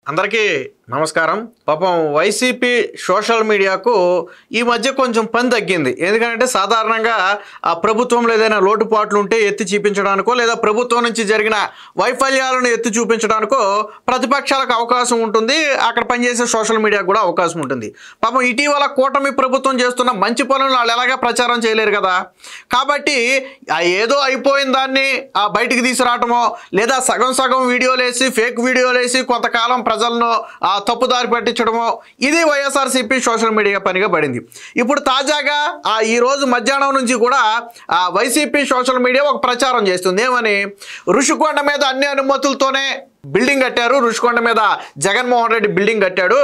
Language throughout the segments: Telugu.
అందరికీ నమస్కారం. పాపం వైసీపీ సోషల్ మీడియాకు ఈ మధ్య కొంచెం పని తగ్గింది. ఎందుకంటే సాధారణంగా ఆ ప్రభుత్వంలో ఏదైనా లోటుపాట్లు ఉంటే ఎత్తి చూపించడానికో లేదా ప్రభుత్వం నుంచి జరిగిన వైఫల్యాలను ఎత్తి చూపించడానికో ప్రతిపక్షాలకు అవకాశం ఉంటుంది, అక్కడ పనిచేసే సోషల్ మీడియాకు కూడా అవకాశం ఉంటుంది. పాపం ఇటీవల కూటమి ప్రభుత్వం చేస్తున్న మంచి పనులు వాళ్ళు ఎలాగా ప్రచారం చేయలేరు కదా. కాబట్టి ఏదో అయిపోయిన దాన్ని బయటికి తీసుకురావటమో లేదా సగం సగం వీడియోలు వేసి ఫేక్ వీడియోలు వేసి కొంతకాలం ప్రజలను తప్పుదారి పట్టించడమో ఇది వైఎస్ఆర్సీపీ సోషల్ మీడియా పనిగా పడింది. ఇప్పుడు తాజాగా ఈరోజు మధ్యాహ్నం నుంచి కూడా వైసీపీ సోషల్ మీడియా ఒక ప్రచారం చేస్తుంది. ఏమని? ఋషికొండ మీద అన్ని అనుమతులతోనే బిల్డింగ్ కట్టారు, ఋషికొండ మీద జగన్మోహన్ రెడ్డి బిల్డింగ్ కట్టాడు.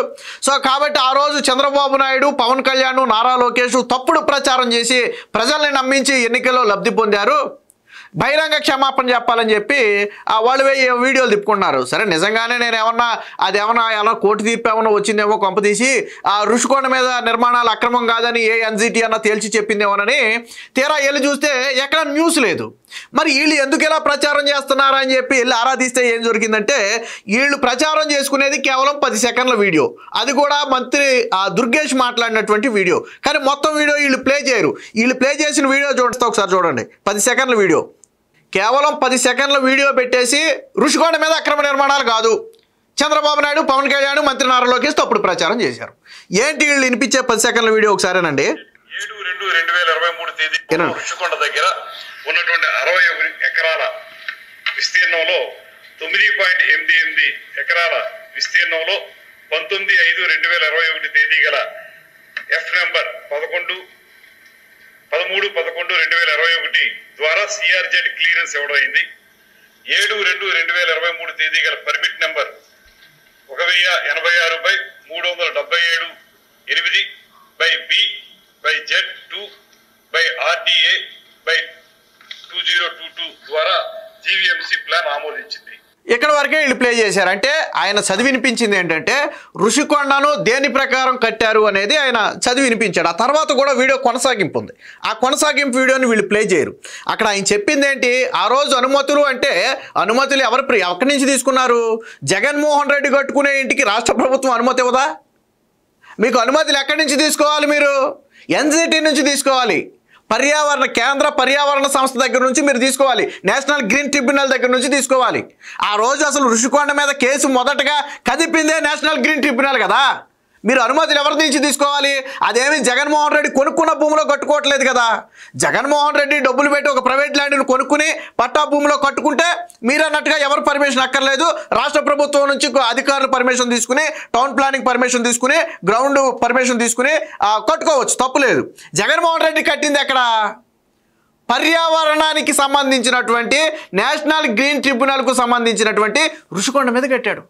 సో కాబట్టి ఆ రోజు చంద్రబాబు నాయుడు, పవన్ కళ్యాణ్, నారా లోకేష్ తప్పుడు ప్రచారం చేసి ప్రజల్ని నమ్మించి ఎన్నికల్లో లబ్ధి పొందారు, బహిరంగ క్షమాపణ చెప్పాలని చెప్పి వాళ్ళు వీడియోలు తిప్పుకున్నారు. సరే, నిజంగానే నేను ఏమన్నా కోర్టు తీర్పు ఏమన్నా వచ్చిందేమో కొంపదీసి ఋషికొండ మీద నిర్మాణాలు అక్రమం కాదని ఎన్జిటి అన్న తేల్చి చెప్పిందేమోనని తీరా వెళ్ళి చూస్తే ఎక్కడ న్యూస్ లేదు. మరి వీళ్ళు ఎందుకు ఇలా ప్రచారం చేస్తున్నారా అని చెప్పి వెళ్ళి ఆరాధిస్తే ఏం జరిగిందంటే, వీళ్ళు ప్రచారం చేసుకునేది కేవలం 10 సెకండ్ల వీడియో, అది కూడా మంత్రి దుర్గేష్ మాట్లాడినటువంటి వీడియో. కానీ మొత్తం వీడియో వీళ్ళు ప్లే చేయరు. వీళ్ళు ప్లే చేసిన వీడియో చూస్తే ఒకసారి చూడండి. 10 సెకండ్ల వీడియో, కేవలం 10 సెకండ్ల వీడియో పెట్టేసి ఋషికొండ మీద అక్రమ నిర్మాణాలు కాదు, చంద్రబాబు నాయుడు, పవన్ కళ్యాణ్, మంత్రి నారా లోకేష్ తప్పుడు ప్రచారం చేశారు. ఏంటి వీళ్ళు వినిపించే 10 సెకండ్ల వీడియో ఒకసారేనండి. 7/2/2023 తేదీ ఋషికొండ దగ్గర ఉన్నటువంటి 61 ఎకరాల విస్తీర్ణంలో 9.88 ఎకరాల విస్తీర్ణంలో 19/5/2021 తేదీ గల ఎఫ్ నెంబర్ 13/11/2021 ద్వారా సిఆర్జెడ్ క్లియరెన్స్ ఇవ్వడం అయింది. 7/2/2023 తేదీ గల పర్మిట్ నెంబర్ 1067/8/B/Z2/RDA/2022 ద్వారా జీవీఎంసీ ప్లాన్ ఆమోదించింది. ఇక్కడ వరకే వీళ్ళు ప్లే చేశారు. అంటే ఆయన చదివి వినిపించింది ఏంటంటే ఋషికొండను దేని ప్రకారం కట్టారు అనేది ఆయన చదివి వినిపించాడు. ఆ తర్వాత కూడా వీడియో కొనసాగింపు ఉంది. ఆ కొనసాగింపు వీడియోని వీళ్ళు ప్లే చేయరు. అక్కడ ఆయన చెప్పింది ఏంటి? ఆ రోజు అనుమతులు అంటే అనుమతులు ఎక్కడి నుంచి తీసుకున్నారు? జగన్మోహన్ రెడ్డి కట్టుకునే ఇంటికి రాష్ట్ర ప్రభుత్వం అనుమతి ఇవ్వదా? మీకు అనుమతులు ఎక్కడి నుంచి తీసుకోవాలి? మీరు ఎన్జిటి నుంచి తీసుకోవాలి, కేంద్ర పర్యావరణ సంస్థ దగ్గర నుంచి మీరు తీసుకోవాలి, నేషనల్ గ్రీన్ ట్రిబ్యునల్ దగ్గర నుంచి తీసుకోవాలి. ఆ రోజు అసలు ఋషికొండ మీద కేసు మొదటగా కదిపిందే నేషనల్ గ్రీన్ ట్రిబ్యునల్ కదా. మీరు అనుమతులు ఎవరి నుంచి తీసుకోవాలి? అదేమి జగన్మోహన్ రెడ్డి కొనుక్కున్న భూమిలో కట్టుకోవట్లేదు కదా. జగన్మోహన్ రెడ్డి డబ్బులు పెట్టి ఒక ప్రైవేట్ ల్యాండ్ని కొనుక్కుని పట్టా భూమిలో కట్టుకుంటే మీరు అన్నట్టుగా ఎవరు పర్మిషన్ అక్కర్లేదు. రాష్ట్ర ప్రభుత్వం నుంచి అధికారులు పర్మిషన్ తీసుకుని, టౌన్ ప్లానింగ్ పర్మిషన్ తీసుకుని, గ్రౌండ్ పర్మిషన్ తీసుకుని కట్టుకోవచ్చు, తప్పులేదు. జగన్మోహన్ రెడ్డి కట్టింది ఎక్కడ? పర్యావరణానికి సంబంధించినటువంటి నేషనల్ గ్రీన్ ట్రిబ్యునల్కు సంబంధించినటువంటి ఋషికొండ మీద కట్టాడు,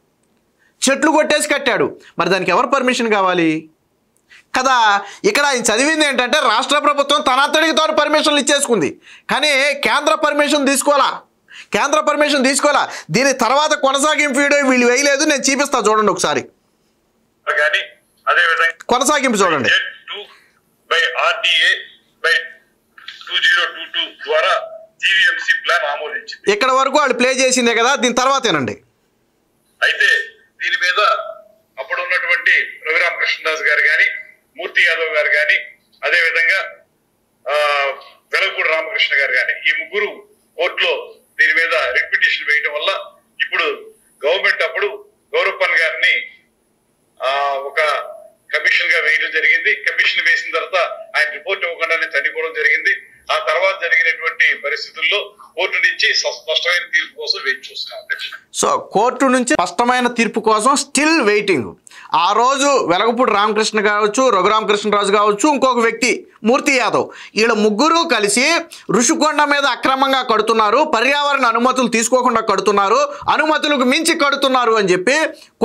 చెట్లు కొట్టేసి కట్టాడు. మరి దానికి ఎవరు పర్మిషన్ కావాలి కదా. ఇక్కడ ఆయన చదివింది ఏంటంటే రాష్ట్ర ప్రభుత్వం తనంతటికి తాను పర్మిషన్లు ఇచ్చేసుకుంది, కానీ కేంద్ర పర్మిషన్ తీసుకోవాలా. దీని తర్వాత కొనసాగింపు వీడియో వీళ్ళు వేయలేదు. నేను చూపిస్తా, చూడండి ఒకసారి. కొనసాగింపు చూడండి. ఇక్కడ వరకు వాళ్ళు ప్లే చేసిందే కదా, దీని తర్వాతేనండి. అయితే దీని మీద అప్పుడు ఉన్నటువంటి రఘురామకృష్ణదాస్ గారు కానీ, మూర్తి యాదవ్ గారు కానీ, అదేవిధంగా వెలగపూడి రామకృష్ణ గారు కానీ, ఈ ముగ్గురు కోర్టులో దీని మీద రిట్ పిటిషన్ వేయడం వల్ల ఇప్పుడు గవర్నమెంట్ అప్పుడు గౌరప్పన్ గారిని ఒక కమిషన్ గా వేయడం జరిగింది. కమిషన్ వేసిన తర్వాత ఆయన రిపోర్ట్ ఇవ్వకుండానే చనిపోవడం జరిగింది. ఆ తర్వాత జరిగినటువంటి పరిస్థితుల్లో కోర్టు నుంచి స్పష్టమైన తీర్పు కోసం వెయిట్ చూస్తున్నాం. సో కోర్టు నుంచి స్పష్టమైన తీర్పు కోసం స్టిల్ వెయిటింగ్. ఆ రోజు వెలగపూడి రామకృష్ణ కావచ్చు, రఘురామకృష్ణరాజు కావచ్చు, ఇంకొక వ్యక్తి మూర్తి యాదవ్, వీళ్ళ ముగ్గురు కలిసి ఋషికొండ మీద అక్రమంగా కడుతున్నారు, పర్యావరణ అనుమతులు తీసుకోకుండా కడుతున్నారు, అనుమతులకు మించి కడుతున్నారు అని చెప్పి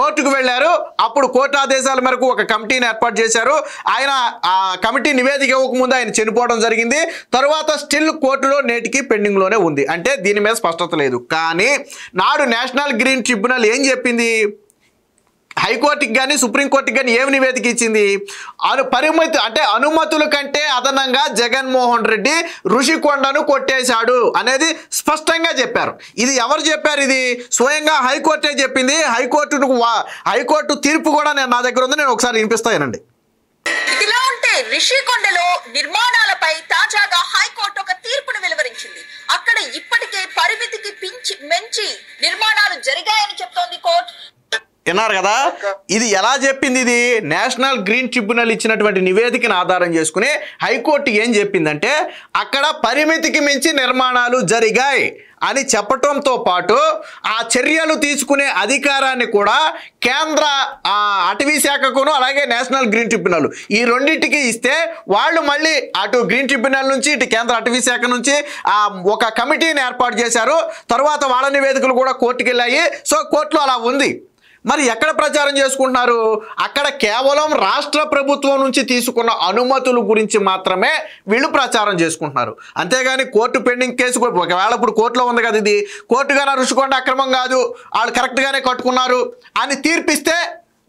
కోర్టుకు వెళ్ళారు. అప్పుడు కోర్టు ఆదేశాల మేరకు ఒక కమిటీని ఏర్పాటు చేశారు. ఆయన ఆ కమిటీ నివేదిక ఇవ్వకముందు ఆయన చనిపోవడం జరిగింది. తరువాత స్టిల్ కోర్టులో నేటికి పెండింగ్లోనే ఉంది. అంటే దీని మీద స్పష్టత లేదు. కానీ నాడు నేషనల్ గ్రీన్ ట్రిబ్యునల్ ఏం చెప్పింది? హైకోర్టుకి కానీ సుప్రీంకోర్టుకి కానీ ఏమి నివేదిక ఇచ్చింది? అనుమతుల కంటే అదనంగా జగన్మోహన్ రెడ్డి ఋషికొండను కొట్టేశాడు అనేది స్పష్టంగా చెప్పారు. ఇది ఎవరు చెప్పారు? ఇది స్వయంగా హైకోర్టే చెప్పింది. హైకోర్టు తీర్పు కూడా నా దగ్గర ఉంది, నేను ఒకసారి వినిపిస్తానండి. ఇదిలా ఉంటే రిషికొండలో నిర్మాణాలపై తాజాగా హైకోర్టు ఒక తీర్పును వెలువరించింది. అక్కడ ఇప్పటికే పరిమితికి మించి నిర్మాణాలు జరిగాయని చెప్తోంది కోర్టు. విన్నారు కదా, ఇది ఎలా చెప్పింది? ఇది నేషనల్ గ్రీన్ ట్రిబ్యునల్ ఇచ్చినటువంటి నివేదికను ఆధారం చేసుకుని హైకోర్టు ఏం చెప్పిందంటే అక్కడ పరిమితికి మించి నిర్మాణాలు జరిగాయి అని చెప్పటంతో పాటు ఆ చర్యలు తీసుకునే అధికారాన్ని కూడా కేంద్ర అటవీ శాఖకును అలాగే నేషనల్ గ్రీన్ ట్రిబ్యునల్ ఈ రెండింటికి ఇస్తే వాళ్ళు మళ్ళీ అటు గ్రీన్ ట్రిబ్యునల్ నుంచి ఇటు కేంద్ర అటవీ శాఖ నుంచి ఒక కమిటీని ఏర్పాటు చేశారు. తర్వాత వాళ్ళ నివేదికలు కూడా కోర్టుకు వెళ్ళాయి. సో కోర్టులో అలా ఉంది. మరి ఎక్కడ ప్రచారం చేసుకుంటున్నారు? అక్కడ కేవలం రాష్ట్ర ప్రభుత్వం నుంచి తీసుకున్న అనుమతుల గురించి మాత్రమే వీళ్ళు ప్రచారం చేసుకుంటున్నారు. అంతేగాని కోర్టు పెండింగ్ కేసు ఒకవేళ ఇప్పుడు కోర్టులో ఉంది కదా, ఇది కోర్టుగానే ఋషికొండ అక్రమం కాదు, వాళ్ళు కరెక్ట్గానే కట్టుకున్నారు అని తీర్పిస్తే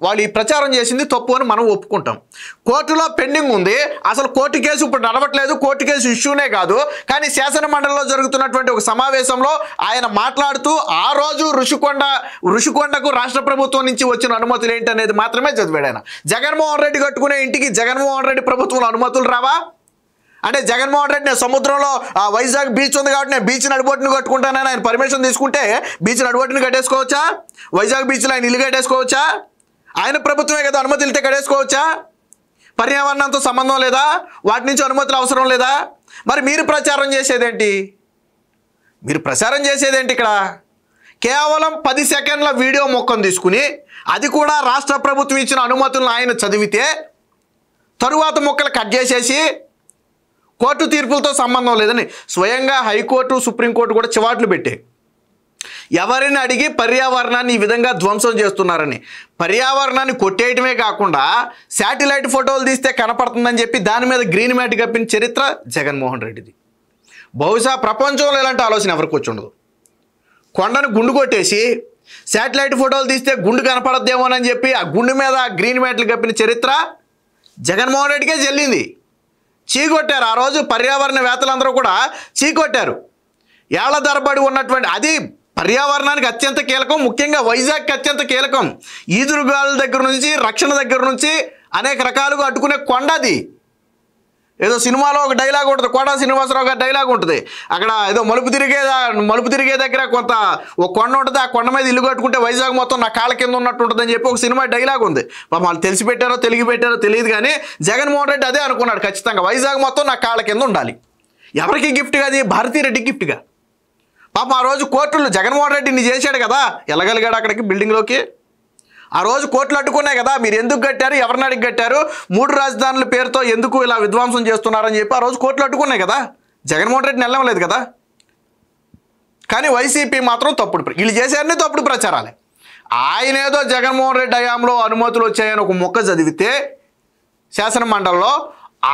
వాళ్ళు ఈ ప్రచారం చేసింది తప్పు అని మనం ఒప్పుకుంటాం. కోర్టులో పెండింగ్ ఉంది, అసలు కోర్టు కేసు ఇప్పుడు నడవట్లేదు, కోర్టు కేసు ఇష్యూనే కాదు. కానీ శాసన మండలిలో జరుగుతున్నటువంటి ఒక సమావేశంలో ఆయన మాట్లాడుతూ ఆ రోజు ఋషికొండకు రాష్ట్ర ప్రభుత్వం నుంచి వచ్చిన అనుమతులు ఏంటనేది మాత్రమే చదివాడు ఆయన. జగన్మోహన్ రెడ్డి కట్టుకునే ఇంటికి జగన్మోహన్ రెడ్డి ప్రభుత్వంలో అనుమతులు రావా? అంటే జగన్మోహన్ రెడ్డి నేను సముద్రంలో వైజాగ్ బీచ్ ఉంది కాబట్టి నేను బీచ్ నడిబొట్టును కట్టుకుంటానని ఆయన పర్మిషన్ తీసుకుంటే బీచ్ నడిబొట్టును కట్టేసుకోవచ్చా? వైజాగ్ బీచ్లో ఆయన ఇల్లు కట్టేసుకోవచ్చా? ఆయన ప్రభుత్వమే కదా, అనుమతులతో కట్టేసుకోవచ్చా? పర్యావరణంతో సంబంధం లేదా? వాటి నుంచి అనుమతులు అవసరం లేదా? మరి మీరు ప్రచారం చేసేదేంటి? ఇక్కడ కేవలం 10 సెకండ్ల వీడియో మొక్కను తీసుకుని అది కూడా రాష్ట్ర ప్రభుత్వం ఇచ్చిన అనుమతులను ఆయన చదివితే తరువాత మొక్కలు కట్ చేసేసి కోర్టు తీర్పులతో సంబంధం లేదని స్వయంగా హైకోర్టు సుప్రీంకోర్టు కూడా చివాట్లు పెట్టాయి. ఎవరిని అడిగి పర్యావరణాన్ని ఈ విధంగా ధ్వంసం చేస్తున్నారని. పర్యావరణాన్ని కొట్టేయటమే కాకుండా శాటిలైట్ ఫోటోలు తీస్తే కనపడుతుందని చెప్పి దాని మీద గ్రీన్ మ్యాట్ కప్పిన చరిత్ర జగన్మోహన్ రెడ్డిది. బహుశా ప్రపంచంలో ఇలాంటి ఆలోచన ఎవరికి వచ్చి ఉండదు. కొండను గుండు కొట్టేసి శాటిలైట్ ఫోటోలు తీస్తే గుండు కనపడద్దేమోనని చెప్పి ఆ గుండు మీద గ్రీన్ మ్యాట్లు కప్పిన చరిత్ర జగన్మోహన్ రెడ్డికే చెల్లింది. చీకొట్టారు ఆ రోజు పర్యావరణవేత్తలందరూ కూడా చీకొట్టారు. ఏళ్ల తరబడి ఉన్నటువంటి అది పర్యావరణానికి అత్యంత కీలకం, ముఖ్యంగా వైజాగ్కి అత్యంత కీలకం. ఈదురుగాల దగ్గర నుంచి రక్షణ దగ్గర నుంచి అనేక రకాలుగా అడ్డుకునే కొండ అది. ఏదో సినిమాలో ఒక డైలాగ్ ఉంటుంది, కోట శ్రీనివాసరావు గారి డైలాగ్ ఉంటుంది. అక్కడ ఏదో మలుపు తిరిగే దగ్గర కొంత ఒక కొండ ఉంటుంది, ఆ కొండ మీద ఇల్లు కట్టుకుంటే వైజాగ్ మొత్తం నా కాళ్ళ కింద ఉన్నట్టు ఉంటుందని చెప్పి ఒక సినిమా డైలాగ్ ఉంది. వాళ్ళు తెలిసి పెట్టారో తెలియదు కానీ జగన్మోహన్ రెడ్డి అదే అనుకున్నాడు ఖచ్చితంగా, వైజాగ్ మొత్తం నా కాళ్ళ కింద ఉండాలి. ఎవరికి గిఫ్ట్గా? అది భారతీరెడ్డికి గిఫ్ట్గా. పాపం ఆ రోజు కోర్టులు జగన్మోహన్ రెడ్డిని చేశాడు కదా, వెళ్ళగలిగాడు అక్కడికి బిల్డింగ్లోకి. ఆ రోజు కోర్టులు అడ్డుకున్నాయి కదా, మీరు ఎందుకు కట్టారు, ఎవరిని అడిగి కట్టారు, 3 రాజధానుల పేరుతో ఎందుకు ఇలా విధ్వంసం చేస్తున్నారని చెప్పి ఆ రోజు కోర్టులు అడ్డుకున్నాయి కదా. జగన్మోహన్ రెడ్డిని వెళ్ళలేదు కదా. కానీ వైసీపీ మాత్రం వీళ్ళు చేశారని తప్పుడు ప్రచారాలే. ఆయన ఏదో జగన్మోహన్ రెడ్డి హయాంలో అనుమతులు వచ్చాయని ఒక మొక్క చదివితే శాసన మండలిలో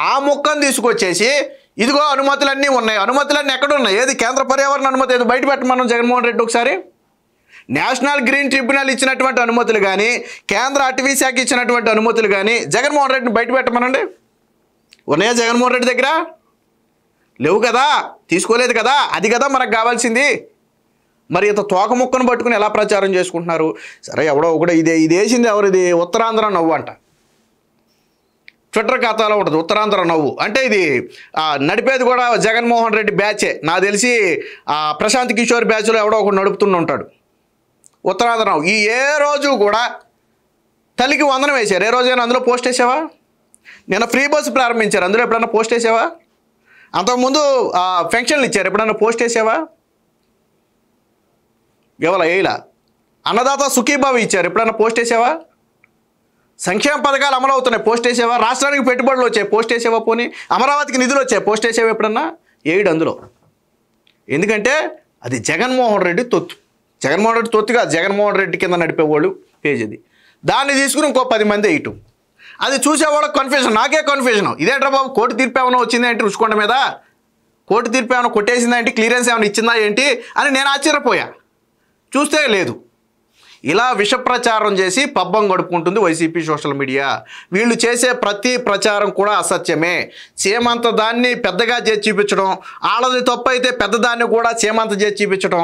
ఆ మొక్కను తీసుకొచ్చేసి ఇదిగో అనుమతులన్నీ ఉన్నాయి, అనుమతులన్నీ ఎక్కడున్నాయి, ఏది కేంద్ర పర్యావరణ అనుమతి ఏదో బయట పెట్టమన్నాం జగన్మోహన్ రెడ్డి ఒకసారి. నేషనల్ గ్రీన్ ట్రిబ్యునల్ ఇచ్చినటువంటి అనుమతులు కానీ కేంద్ర అటవీ శాఖ ఇచ్చినటువంటి అనుమతులు కానీ జగన్మోహన్ రెడ్డిని బయట పెట్టమనండి. ఉన్నాయా జగన్మోహన్ రెడ్డి దగ్గర? లేవు కదా, తీసుకోలేదు కదా. అది కదా మనకు కావాల్సింది. మరి ఇంత తోక ముక్కను పట్టుకుని ఎలా ప్రచారం చేసుకుంటున్నారు? సరే, ఎవడో ఒకటి ఇది వేసింది ఎవరు? ఇది ఉత్తరాంధ్ర నవ్వు అంట. ట్విట్టర్ ఖాతాలో ఉంటుంది ఉత్తరాంధ్ర నవ్వు. అంటే ఇది నడిపేది కూడా జగన్మోహన్ రెడ్డి బ్యాచే. నాకు తెలిసి ప్రశాంత్ కిషోర్ బ్యాచ్లో ఎవడో ఒకటి నడుపుతూనే ఉంటాడు ఉత్తరాంధ్ర నవ్వు. ఏ రోజు కూడా తల్లికి వందనం వేశారు. ఏ రోజైనా అందులో పోస్ట్ వేసావా? నిన్న ఫ్రీ బస్సు ప్రారంభించారు, అందులో ఎప్పుడన్నా పోస్ట్ వేసావా? అంతకుముందు పెన్షన్లు ఇచ్చారు, ఎప్పుడన్నా పోస్ట్ వేసావా? వేయలా. అన్నదాత సుఖీభావి ఇచ్చారు, ఎప్పుడన్నా పోస్ట్ వేసావా? సంక్షేమ పథకాలు అమలు అవుతున్నాయి, పోస్ట్ వేసావా? రాష్ట్రానికి పెట్టుబడులు వచ్చాయి, పోస్ట్ వేసావా? పోనీ అమరావతికి నిధులు వచ్చాయి, పోస్ట్ వేసావా ఎప్పుడన్నా? అందులో. ఎందుకంటే అది జగన్మోహన్ రెడ్డి తొత్తు. జగన్మోహన్ రెడ్డి తొత్తుగా జగన్మోహన్ రెడ్డి కింద నడిపేవాళ్ళు పేజ్ అది. దాన్ని తీసుకుని ఇంకో 10 మంది వేయటం. అది చూసేవాళ్ళకి కన్ఫ్యూజన్, నాకే కన్ఫ్యూజన్. ఇదేంట్రా బాబు, కోర్టు తీర్పు ఏమైనా వచ్చిందా ఏంటి ఋషికొండ మీద? కోర్టు తీర్పు ఏమైనా కొట్టేసిందా ఏంటి? క్లియరెన్స్ ఏమైనా ఇచ్చిందా ఏంటి అని నేను ఆశ్చర్యపోయా. చూస్తే లేదు. ఇలా విష ప్రచారం చేసి పబ్బం గడుపుకుంటుంది వైసీపీ సోషల్ మీడియా. వీళ్ళు చేసే ప్రతి ప్రచారం కూడా అసత్యమే. చీమంత దాన్ని పెద్దగా చేసి చూపించడం, ఆళ్ళది తప్పు అయితే పెద్దదాన్ని కూడా చీమంత చేసి చూపించడం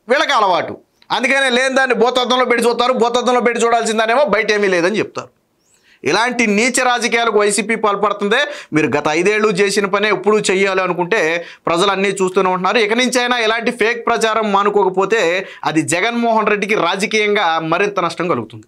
వీళ్ళకి అలవాటు. అందుకనే లేని దాన్ని భూతద్దంలో పెట్టి చూస్తారు, భూతద్దంలో పెట్టి చూడాల్సిందనేమో బయట ఏమీ లేదని చెప్తారు. ఇలాంటి నీచ రాజకీయాలకు వైసీపీ పాల్పడుతుందే. మీరు గత 5 ఏళ్ళు చేసిన పనే ఎప్పుడు చెయ్యాలి అనుకుంటే ప్రజలు అన్నీ చూస్తూనే ఉంటున్నారు. ఇక నుంచైనా ఇలాంటి ఫేక్ ప్రచారం మానుకోకపోతే అది జగన్మోహన్ రెడ్డికి రాజకీయంగా మరింత నష్టం కలుగుతుంది.